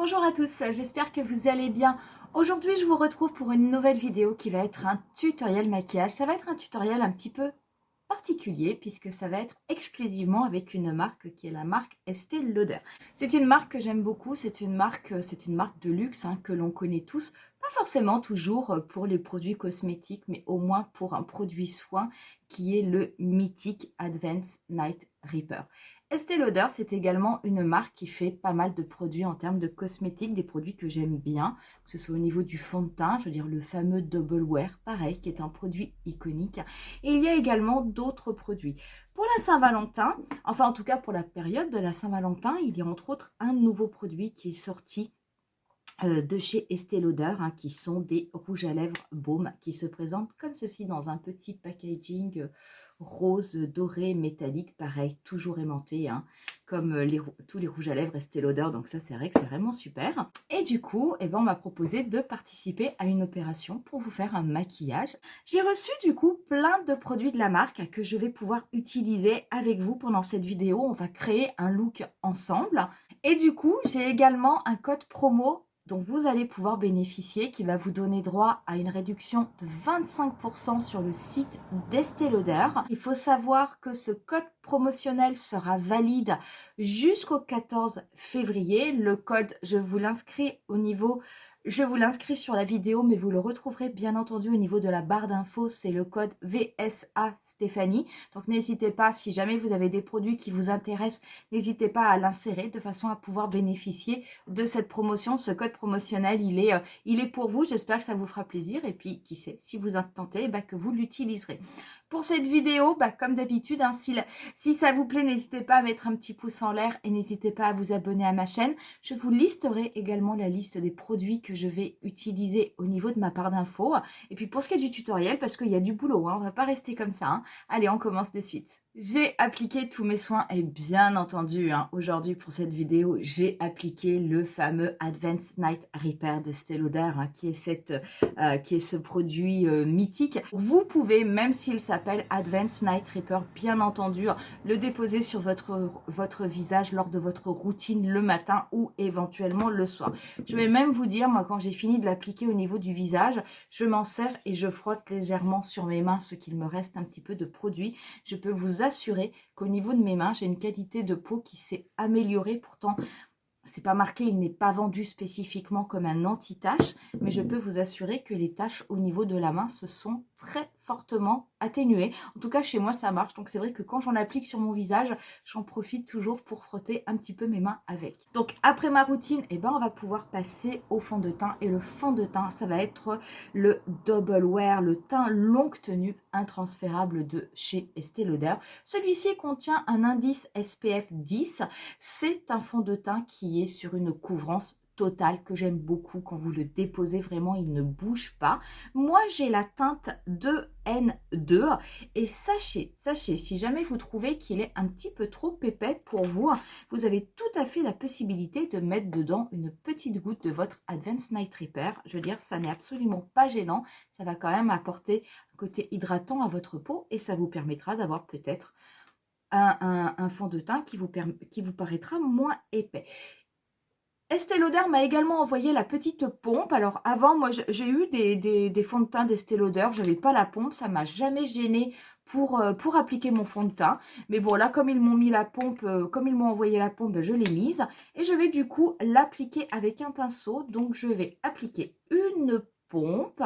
Bonjour à tous, j'espère que vous allez bien. Aujourd'hui, je vous retrouve pour une nouvelle vidéo qui va être un tutoriel maquillage. Ça va être un tutoriel un petit peu particulier puisque ça va être exclusivement avec une marque qui est la marque Estée Lauder. C'est une marque que j'aime beaucoup, c'est une marque de luxe que l'on connaît tous, pas forcément toujours pour les produits cosmétiques, mais au moins pour un produit soin qui est le mythique Advanced Night Repair. Estée Lauder, c'est également une marque qui fait pas mal de produits en termes de cosmétiques, des produits que j'aime bien, que ce soit au niveau du fond de teint, je veux dire le fameux Double Wear, pareil, qui est un produit iconique. Et il y a également d'autres produits. Pour la Saint-Valentin, enfin en tout cas pour la période de la Saint-Valentin, il y a entre autres un nouveau produit qui est sorti de chez Estée Lauder, qui sont des rouges à lèvres baume qui se présentent comme ceci dans un petit packaging rose doré métallique, pareil, toujours aimanté, comme tous les rouges à lèvres Estée Lauder, donc ça c'est vrai que c'est vraiment super. Et du coup, on m'a proposé de participer à une opération pour vous faire un maquillage. J'ai reçu du coup plein de produits de la marque que je vais pouvoir utiliser avec vous pendant cette vidéo. On va créer un look ensemble. Et du coup, j'ai également un code promo dont vous allez pouvoir bénéficier, qui va vous donner droit à une réduction de 25% sur le site d'Estée Lauder. Il faut savoir que ce code promotionnel sera valide jusqu'au 14 février. Le code, je vous l'inscris sur la vidéo, mais vous le retrouverez bien entendu au niveau de la barre d'infos. C'est le code VSA Stéphanie. Donc n'hésitez pas, si jamais vous avez des produits qui vous intéressent, n'hésitez pas à l'insérer de façon à pouvoir bénéficier de cette promotion. Ce code promotionnel, il est pour vous. J'espère que ça vous fera plaisir. Et puis, qui sait, si vous intentez, que vous l'utiliserez. Pour cette vidéo, comme d'habitude, si ça vous plaît, n'hésitez pas à mettre un petit pouce en l'air et n'hésitez pas à vous abonner à ma chaîne. Je vous listerai également la liste des produits que je vais utiliser au niveau de ma barre d'infos. Et puis pour ce qui est du tutoriel, parce qu'il y a du boulot, on va pas rester comme ça. Allez, on commence de suite. J'ai appliqué tous mes soins et bien entendu, aujourd'hui pour cette vidéo, j'ai appliqué le fameux Advanced Night Repair de Estée Lauder, qui est ce produit mythique. Vous pouvez, même s'il s'appelle Advanced Night Repair, bien entendu, le déposer sur votre visage lors de votre routine le matin ou éventuellement le soir. Je vais même vous dire, moi, quand j'ai fini de l'appliquer au niveau du visage, je m'en sers et je frotte légèrement sur mes mains, ce qu'il me reste un petit peu de produit. Je peux vous assurer qu'au niveau de mes mains, j'ai une qualité de peau qui s'est améliorée. Pourtant, c'est pas marqué, il n'est pas vendu spécifiquement comme un anti-tache, mais je peux vous assurer que les taches au niveau de la main se sont très fortement atténuées. En tout cas, chez moi, ça marche. Donc, c'est vrai que quand j'en applique sur mon visage, j'en profite toujours pour frotter un petit peu mes mains avec. Donc, après ma routine, on va pouvoir passer au fond de teint. Et le fond de teint, ça va être le Double Wear, le teint longue tenue intransférable de chez Estée Lauder. Celui-ci contient un indice SPF 10. C'est un fond de teint qui est sur une couvrance totale que j'aime beaucoup. Quand vous le déposez, vraiment, il ne bouge pas. Moi, j'ai la teinte 2N2 et sachez, si jamais vous trouvez qu'il est un petit peu trop épais pour vous, vous avez tout à fait la possibilité de mettre dedans une petite goutte de votre Advanced Night Repair. Je veux dire, ça n'est absolument pas gênant. Ça va quand même apporter un côté hydratant à votre peau et ça vous permettra d'avoir peut-être un fond de teint qui vous paraîtra moins épais. Estée Lauder m'a également envoyé la petite pompe. Alors avant, moi j'ai eu des fonds de teint d'Estée Lauder, je n'avais pas la pompe, ça m'a jamais gêné pour appliquer mon fond de teint. Mais bon, là comme ils m'ont mis la pompe, comme ils m'ont envoyé la pompe, je l'ai mise. Et je vais du coup l'appliquer avec un pinceau. Donc je vais appliquer une pompe.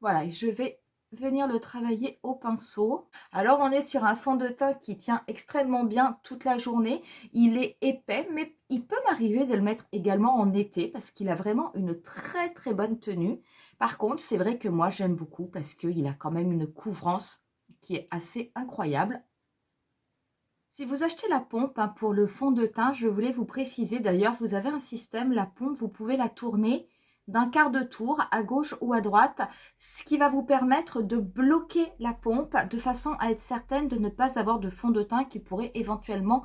Voilà, et je vais venir le travailler au pinceau. Alors on est sur un fond de teint qui tient extrêmement bien toute la journée. Il est épais, mais il peut m'arriver de le mettre également en été parce qu'il a vraiment une très très bonne tenue. Par contre, c'est vrai que moi j'aime beaucoup parce qu'il a quand même une couvrance qui est assez incroyable. Si vous achetez la pompe pour le fond de teint, je voulais vous préciser, d'ailleurs vous avez un système, la pompe vous pouvez la tourner d'un quart de tour à gauche ou à droite, ce qui va vous permettre de bloquer la pompe de façon à être certaine de ne pas avoir de fond de teint qui pourrait éventuellement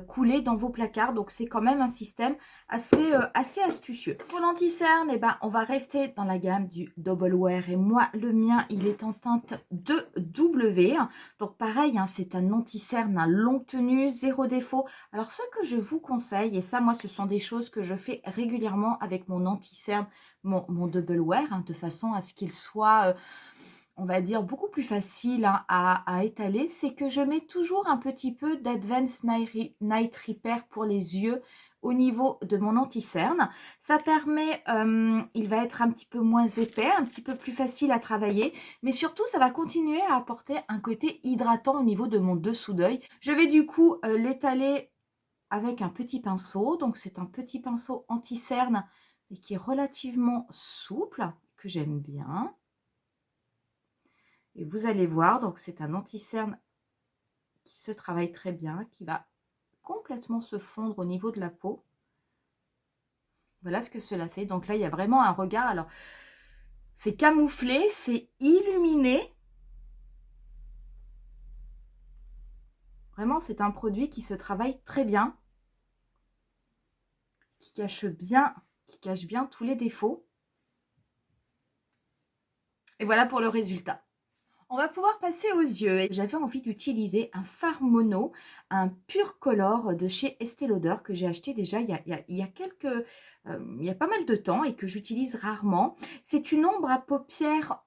couler dans vos placards. Donc c'est quand même un système assez astucieux. Pour l'anti-cerne, eh ben, on va rester dans la gamme du Double Wear et moi le mien il est en teinte de W. Donc pareil, hein, c'est un anti-cerne, un longue tenue, zéro défaut. Alors ce que je vous conseille, et ça moi ce sont des choses que je fais régulièrement avec mon anti-cerne, mon Double Wear, hein, de façon à ce qu'il soit, on va dire, beaucoup plus facile hein, à étaler, c'est que je mets toujours un petit peu d'Advanced Night Repair pour les yeux au niveau de mon anti-cerne. Ça permet, il va être un petit peu moins épais, un petit peu plus facile à travailler, mais surtout ça va continuer à apporter un côté hydratant au niveau de mon dessous d'œil. Je vais du coup l'étaler avec un petit pinceau, donc c'est un petit pinceau anti-cerne et qui est relativement souple, que j'aime bien. Et vous allez voir, donc c'est un anti-cerne qui se travaille très bien, qui va complètement se fondre au niveau de la peau. Voilà ce que cela fait. Donc là, il y a vraiment un regard. Alors, c'est camouflé, c'est illuminé. Vraiment, c'est un produit qui se travaille très bien, qui cache bien tous les défauts. Et voilà pour le résultat. On va pouvoir passer aux yeux. J'avais envie d'utiliser un fard mono, un pur color de chez Estée Lauder que j'ai acheté déjà il y a pas mal de temps et que j'utilise rarement. C'est une ombre à paupières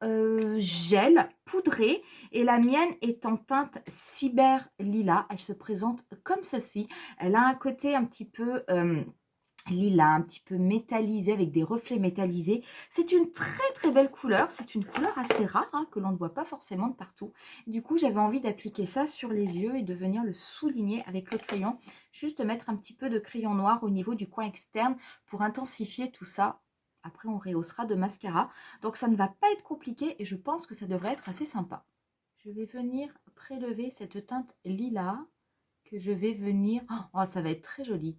gel poudrée et la mienne est en teinte cyber lilas. Elle se présente comme ceci. Elle a un côté un petit peu lilas, un petit peu métallisé avec des reflets métallisés. C'est une très belle couleur, c'est une couleur assez rare hein, que l'on ne voit pas forcément de partout. Du coup j'avais envie d'appliquer ça sur les yeux et de venir le souligner avec le crayon, juste mettre un petit peu de crayon noir au niveau du coin externe pour intensifier tout ça. Après on rehaussera de mascara, donc ça ne va pas être compliqué et je pense que ça devrait être assez sympa. Je vais venir prélever cette teinte lilas que je vais venir, oh ça va être très joli,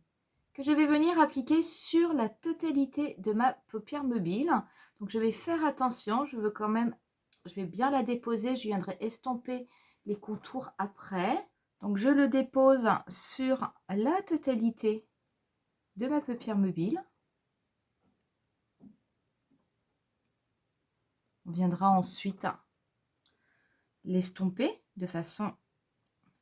que je vais venir appliquer sur la totalité de ma paupière mobile. Donc je vais faire attention, je vais bien la déposer, je viendrai estomper les contours après. Donc je le dépose sur la totalité de ma paupière mobile. On viendra ensuite l'estomper de façon à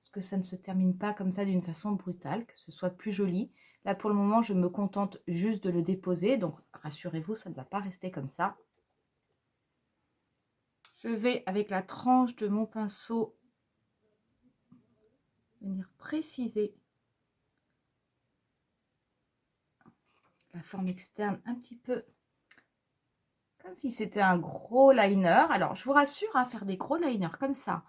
ce que ça ne se termine pas comme ça d'une façon brutale, que ce soit plus joli. Là, pour le moment, je me contente juste de le déposer. Donc, rassurez-vous, ça ne va pas rester comme ça. Je vais, avec la tranche de mon pinceau, venir préciser la forme externe un petit peu comme si c'était un gros liner. Alors, je vous rassure, hein, faire des gros liners comme ça,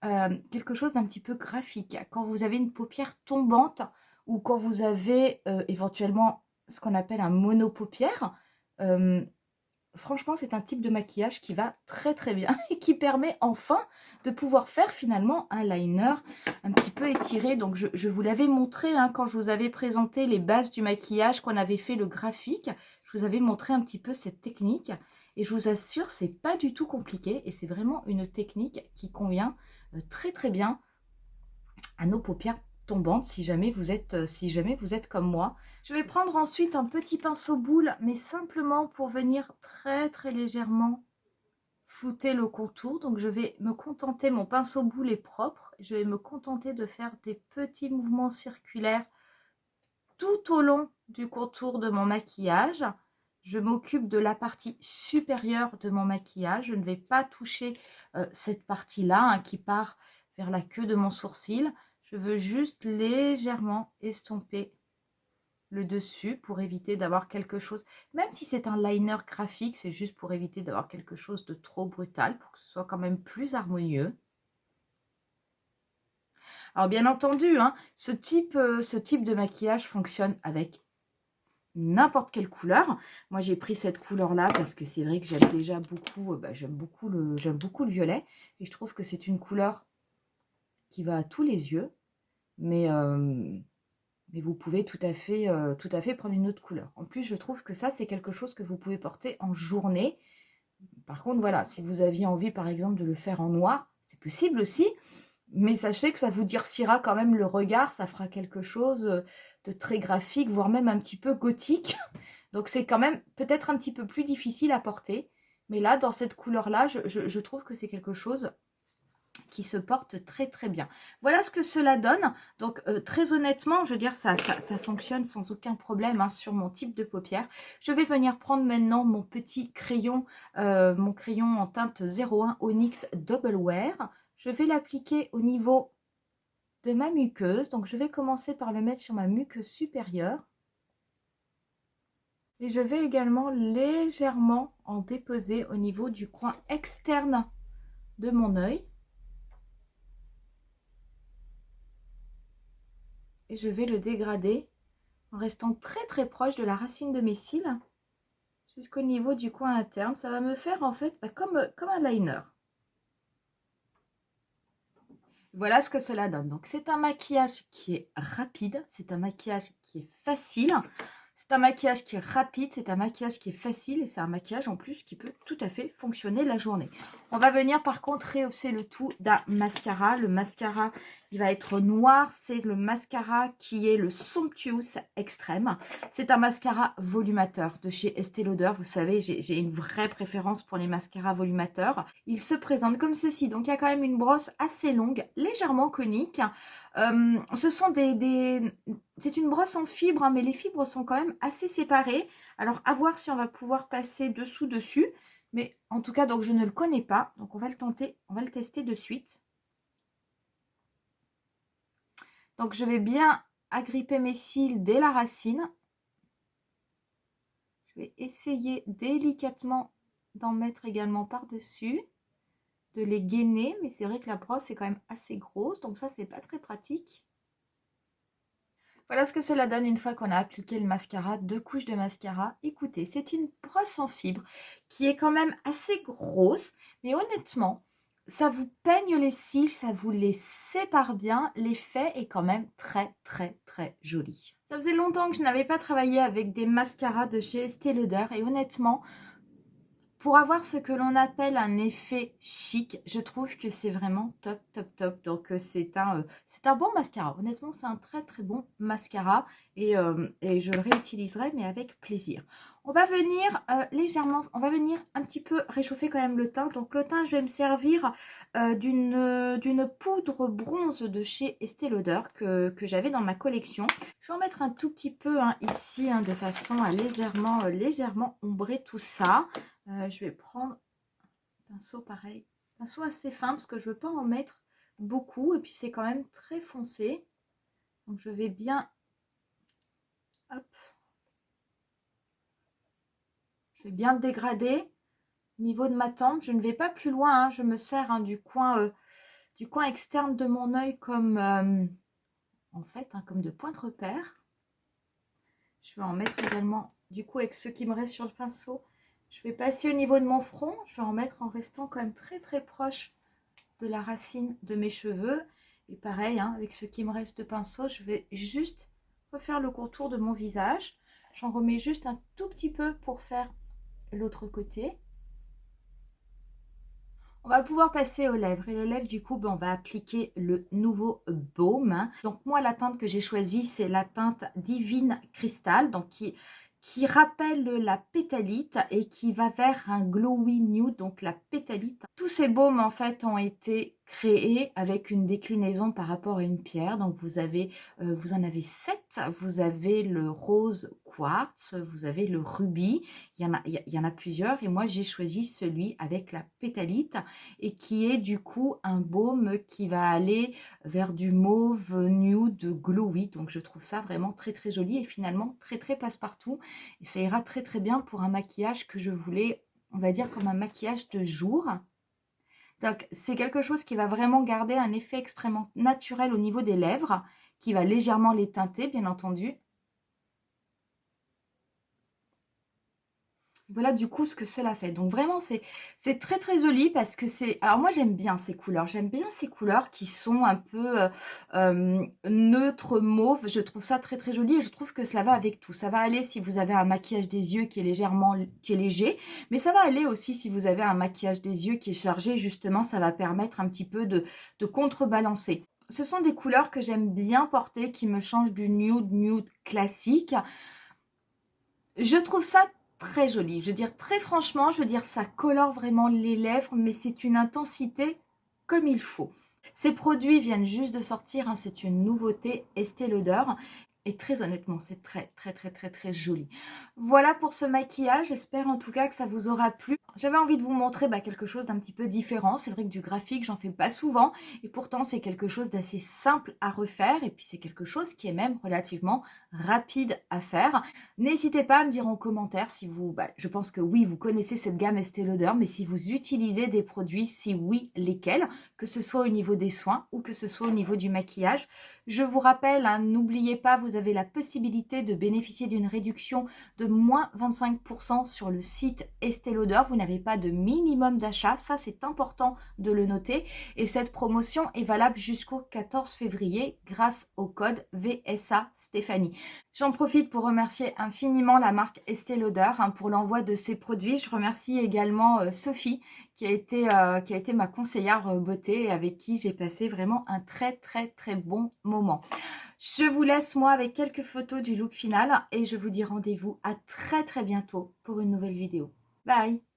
quelque chose d'un petit peu graphique. Quand vous avez une paupière tombante ou quand vous avez éventuellement ce qu'on appelle un monopaupière, franchement, c'est un type de maquillage qui va très bien et qui permet enfin de pouvoir faire finalement un liner un petit peu étiré. Donc, je vous l'avais montré hein, quand je vous avais présenté les bases du maquillage, qu'on avait fait le graphique. Je vous avais montré un petit peu cette technique et je vous assure, c'est pas du tout compliqué et c'est vraiment une technique qui convient très bien à nos paupières tombantes si jamais vous êtes comme moi. Je vais prendre ensuite un petit pinceau boule, mais simplement pour venir très légèrement flouter le contour. Donc je vais me contenter, mon pinceau boule est propre, je vais me contenter de faire des petits mouvements circulaires tout au long du contour de mon maquillage. Je m'occupe de la partie supérieure de mon maquillage, je ne vais pas toucher cette partie-là hein, qui part vers la queue de mon sourcil. Je veux juste légèrement estomper le dessus pour éviter d'avoir quelque chose, même si c'est un liner graphique, c'est juste pour éviter d'avoir quelque chose de trop brutal, pour que ce soit quand même plus harmonieux. Alors bien entendu, hein, ce type de maquillage fonctionne avec n'importe quelle couleur. Moi j'ai pris cette couleur là parce que c'est vrai que j'aime déjà beaucoup, j'aime beaucoup le violet et je trouve que c'est une couleur qui va à tous les yeux, mais Mais vous pouvez tout à fait prendre une autre couleur. En plus, je trouve que ça, c'est quelque chose que vous pouvez porter en journée. Par contre, voilà, si vous aviez envie, par exemple, de le faire en noir, c'est possible aussi. Mais sachez que ça vous durcira quand même le regard. Ça fera quelque chose de très graphique, voire même un petit peu gothique. Donc, c'est quand même peut-être un petit peu plus difficile à porter. Mais là, dans cette couleur-là, je trouve que c'est quelque chose qui se porte très très bien. Voilà ce que cela donne. Donc très honnêtement, je veux dire, ça fonctionne sans aucun problème hein, sur mon type de paupières. Je vais venir prendre maintenant mon petit crayon, mon crayon en teinte 01 Onyx Double Wear. Je vais l'appliquer au niveau de ma muqueuse. Donc je vais commencer par le mettre sur ma muqueuse supérieure. Et je vais également légèrement en déposer au niveau du coin externe de mon œil. Et je vais le dégrader en restant très très proche de la racine de mes cils jusqu'au niveau du coin interne. Ça va me faire en fait comme un liner. Voilà ce que cela donne. Donc c'est un maquillage qui est rapide, c'est un maquillage qui est facile. C'est un maquillage qui est rapide, c'est un maquillage qui est facile et c'est un maquillage en plus qui peut tout à fait fonctionner la journée. On va venir par contre rehausser le tout d'un mascara. Le mascara, il va être noir. C'est le mascara qui est le Somptuous Extreme. C'est un mascara volumateur de chez Estée Lauder. Vous savez, j'ai une vraie préférence pour les mascaras volumateurs. Il se présente comme ceci. Donc, il y a quand même une brosse assez longue, légèrement conique. Ce sont c'est une brosse en fibres, hein, mais les fibres sont quand même assez séparées. Alors, à voir si on va pouvoir passer dessus. Mais en tout cas, donc je ne le connais pas. Donc, on va le tenter, on va le tester de suite. Donc, je vais bien agripper mes cils dès la racine. Je vais essayer délicatement d'en mettre également par-dessus, de les gainer. Mais c'est vrai que la brosse est quand même assez grosse. Donc, ça, c'est pas très pratique. Voilà ce que cela donne une fois qu'on a appliqué le mascara, 2 couches de mascara. Écoutez, c'est une brosse en fibre qui est quand même assez grosse, mais honnêtement, ça vous peigne les cils, ça vous les sépare bien. L'effet est quand même très, très, très joli. Ça faisait longtemps que je n'avais pas travaillé avec des mascaras de chez Estée Lauder et honnêtement, pour avoir ce que l'on appelle un effet chic, je trouve que c'est vraiment top, top, top. Donc, c'est un bon mascara. Honnêtement, c'est un très, très bon mascara. Et je le réutiliserai, mais avec plaisir. On va venir légèrement, on va venir un petit peu réchauffer quand même le teint. Donc, le teint, je vais me servir d'une poudre bronze de chez Estée Lauder que j'avais dans ma collection. Je vais en mettre un tout petit peu hein, ici, hein, de façon à légèrement ombrer tout ça. Je vais prendre un pinceau pareil, un pinceau assez fin parce que je ne veux pas en mettre beaucoup et puis c'est quand même très foncé. Donc je vais bien, hop, je vais bien dégrader au niveau de ma tempe. Je ne vais pas plus loin, hein, je me sers hein, du coin externe de mon œil comme en fait, hein, comme de pointe repère. Je vais en mettre également du coup avec ce qui me reste sur le pinceau. Je vais passer au niveau de mon front. Je vais en mettre en restant quand même très très proche de la racine de mes cheveux. Et pareil, hein, avec ce qui me reste de pinceau, je vais juste refaire le contour de mon visage. J'en remets juste un tout petit peu pour faire l'autre côté. On va pouvoir passer aux lèvres. Et les lèvres, du coup, on va appliquer le nouveau baume. Hein. Donc moi, la teinte que j'ai choisie, c'est la teinte Divine Crystal. Donc qui rappelle la pétalite et qui va vers un glowy nude, donc la pétalite. Tous ces baumes en fait ont été créés avec une déclinaison par rapport à une pierre. Donc vous en avez 7. Vous avez le rose quartz, vous avez le rubis. Il y en a plusieurs et moi j'ai choisi celui avec la pétalite et qui est du coup un baume qui va aller vers du mauve nude glowy. Donc je trouve ça vraiment très très joli et finalement très très passe-partout. Et ça ira très très bien pour un maquillage que je voulais, on va dire comme un maquillage de jour. Donc c'est quelque chose qui va vraiment garder un effet extrêmement naturel au niveau des lèvres, qui va légèrement les teinter bien entendu. Voilà du coup ce que cela fait. Donc vraiment c'est très très joli parce que c'est... Alors moi j'aime bien ces couleurs. J'aime bien ces couleurs qui sont un peu neutre mauve. Je trouve ça très très joli et je trouve que cela va avec tout. Ça va aller si vous avez un maquillage des yeux qui est léger. Mais ça va aller aussi si vous avez un maquillage des yeux qui est chargé. Justement, ça va permettre un petit peu de contrebalancer. Ce sont des couleurs que j'aime bien porter, qui me changent du nude classique. Je trouve ça très joli. Je veux dire, très franchement, je veux dire, ça colore vraiment les lèvres, mais c'est une intensité comme il faut. Ces produits viennent juste de sortir, hein, c'est une nouveauté Estée Lauder. Et très honnêtement, c'est très, très, très, très, très joli. Voilà pour ce maquillage. J'espère en tout cas que ça vous aura plu. J'avais envie de vous montrer quelque chose d'un petit peu différent. C'est vrai que du graphique, j'en fais pas souvent. Et pourtant, c'est quelque chose d'assez simple à refaire. Et puis, c'est quelque chose qui est même relativement rapide à faire. N'hésitez pas à me dire en commentaire si vous... je pense que oui, vous connaissez cette gamme Estée Lauder. Mais si vous utilisez des produits, si oui, lesquels, que ce soit au niveau des soins ou que ce soit au niveau du maquillage. Je vous rappelle, hein, n'oubliez pas, vous avez la possibilité de bénéficier d'une réduction de moins 25% sur le site Estée Lauder. Vous n'avez pas de minimum d'achat, ça c'est important de le noter. Et cette promotion est valable jusqu'au 14 février grâce au code VSA Stéphanie. J'en profite pour remercier infiniment la marque Estée Lauder pour l'envoi de ces produits. Je remercie également Sophie qui a été ma conseillère beauté et avec qui j'ai passé vraiment un très très très bon moment. Je vous laisse moi avec quelques photos du look final et je vous dis rendez-vous à très très bientôt pour une nouvelle vidéo. Bye!